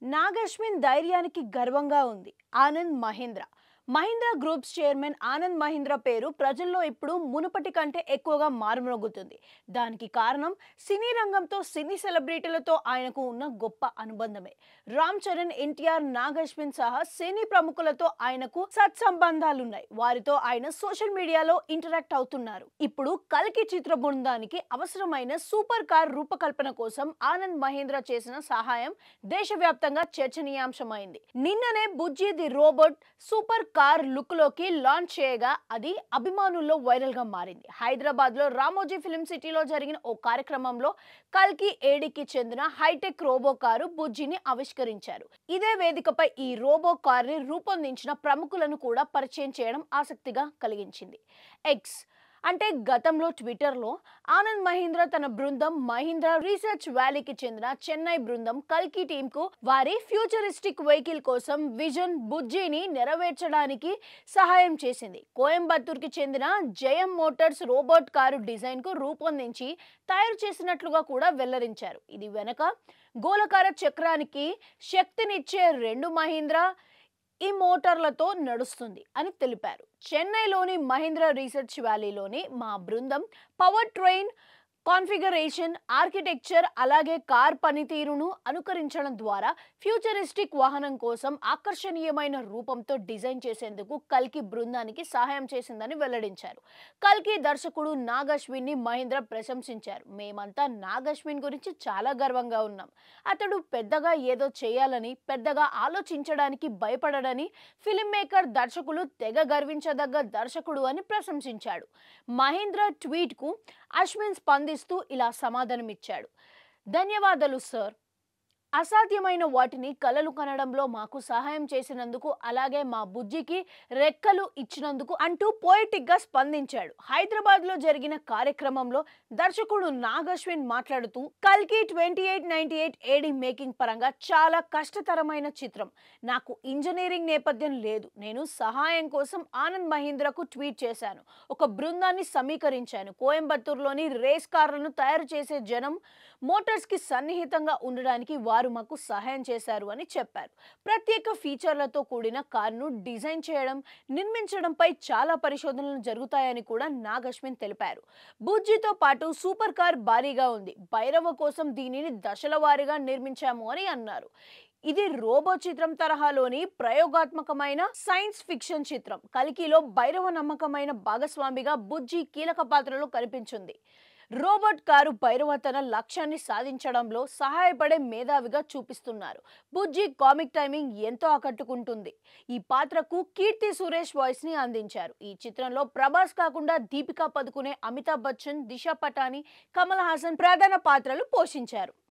నాగశ్విన్ ధైర్యానికి గర్వంగా ఉంది. ఆనంద్ మహీంద్ర మహీంద్ర గ్రూప్స్ చైర్మన్ ఆనంద్ మహీంద్ర పేరు ప్రజల్లో ఇప్పుడు మునుపటి కంటే ఎక్కువగా మారుమ్రోగుతుంది. దానికి కారణం సినీ రంగంతో సినీ సెలబ్రిటీలతో ఆయనకు ఉన్న గొప్ప అనుబంధమే. రామ్ చరణ్, ఎన్టీఆర్, నాగశ్విన్ సహా సినీ ప్రముఖులతో ఆయనకు సత్సంబంధాలున్నాయి. వారితో ఆయన సోషల్ మీడియాలో ఇంటరాక్ట్ అవుతున్నారు. ఇప్పుడు కల్కి చిత్ర బృందానికి అవసరమైన సూపర్ కార్ రూపకల్పన కోసం ఆనంద్ మహీంద్ర చేసిన సహాయం దేశవ్యాప్తంగా చర్చనీయాంశమైంది. నిన్ననే Bujji the robot super car look లోకి లాంచ్ చేయగా అది అభిమానుల్లో వైరల్ గా మారింది. హైదరాబాద్ లో రామోజీ ఫిల్మ్ సిటీలో జరిగిన ఓ కార్యక్రమంలో కల్కి ఏడీకి చెందిన హైటెక్ రోబో కారు బుజ్జిని ఆవిష్కరించారు. ఇదే వేదికపై ఈ రోబో కార్ ని రూపొందించిన ప్రముఖులను కూడా పరిచయం చేయడం ఆసక్తిగా కలిగించింది. ఎక్స్ అంటే గతంలో ట్విట్టర్లో ఆనంద్ మహీంద్ర తన బృందం మహీంద్ర రీసెర్చ్ వ్యాలీకి చెందిన చెన్నై బృందం కల్కి టీంకు వారి ఫ్యూచరిస్టిక్ వెహికల్ కోసం విజన్ బుజ్జిని నెరవేర్చడానికి సహాయం చేసింది. కోయంబత్తూర్కి చెందిన జయం మోటార్స్ రోబోట్ కారు డిజైన్కు రూపొందించి తయారు చేసినట్లుగా కూడా వెల్లడించారు. ఇది వెనక గోళకార చక్రానికి శక్తినిచ్చే రెండు మహీంద్ర ఈ మోటార్లతో నడుస్తుంది అని తెలిపారు. చెన్నైలోని మహీంద్ర రీసెర్చ్ వ్యాలీలోని మా బృందం పవర్ ట్రైన్ కాన్ఫిగరేషన్, ఆర్కిటెక్చర్ అలాగే కార్ పనితీరును అనుకరించడం ద్వారా ఫ్యూచరిస్టిక్ వాహనం కోసం ఆకర్షణీయమైన రూపంతో డిజైన్ చేసేందుకు కల్కి బృందానికి సహాయం చేసిందని వెల్లడించారు. కల్కి దర్శకుడు నాగశ్విన్ ని మహీంద్ర ప్రశంసించారు. మేమంతా నాగశ్విన్ గురించి చాలా గర్వంగా ఉన్నాం. అతడు పెద్దగా ఏదో చేయాలని, పెద్దగా ఆలోచించడానికి భయపడడని, ఫిల్మ్ మేకర్, దర్శకులు తెగ గర్వించదగ్గ దర్శకుడు అని ప్రశంసించాడు. మహీంద్ర ట్వీట్ కు అశ్విన్ స్పందిస్తూ ఇలా సమాధానమిచ్చాడు. ధన్యవాదాలు సార్. అసాధ్యమైన వాటిని కలలు కనడంలో మాకు సహాయం చేసినందుకు, అలాగే మా బుజ్జికి రెక్కలు ఇచ్చినందుకు అంటూ పోయిటిక్ గా స్పందించాడు. హైదరాబాద్ లో జరిగిన కార్యక్రమంలో దర్శకుడు నాగశ్విన్ మాట్లాడుతూ కల్కి 2898 ఏడీ మేకింగ్ పరంగా చాలా కష్టతరమైన చిత్రం. నాకు ఇంజనీరింగ్ నేపథ్యం లేదు. నేను సహాయం కోసం ఆనంద్ మహీంద్రకు ట్వీట్ చేశాను. ఒక బృందాన్ని సమీకరించాను. కోయంబత్తూరులోని రేస్ కార్లను తయారు చేసే జనం మోటార్స్ కి సన్నిహితంగా ఉండడానికి వారు మాకు సహాయం చేశారు అని చెప్పారు. ప్రత్యేక ఫీచర్లతో కూడిన కారును డిజైన్ చేయడం, నిర్మించడంపై చాలా పరిశోధనలు జరుగుతాయని కూడా నాగశ్విన్ తెలిపారు. బుజ్జితో పాటు సూపర్ కార్ భారీగా ఉంది. భైరవ కోసం దీనిని దశల వారీగా నిర్మించాము అని అన్నారు. ఇది రోబో చిత్రం తరహాలోని ప్రయోగాత్మకమైన సైన్స్ ఫిక్షన్ చిత్రం. కల్కిలో భైరవ నమ్మకమైన భాగస్వామిగా బుజ్జి కీలక పాత్రలో కనిపించింది. రోబోట్ కారు భైరవ తన లక్ష్యాన్ని సాధించడంలో సహాయపడే మేధావిగా చూపిస్తున్నారు. బుజ్జి కామిక్ టైమింగ్ ఎంతో ఆకట్టుకుంటుంది. ఈ పాత్రకు కీర్తి సురేష్ వాయిస్ ని అందించారు. ఈ చిత్రంలో ప్రభాస్ కాకుండా దీపికా పదుకునే, అమితాబ్ బచ్చన్, దిశా పటాని, కమల్ హాసన్ ప్రధాన పాత్రలు పోషించారు.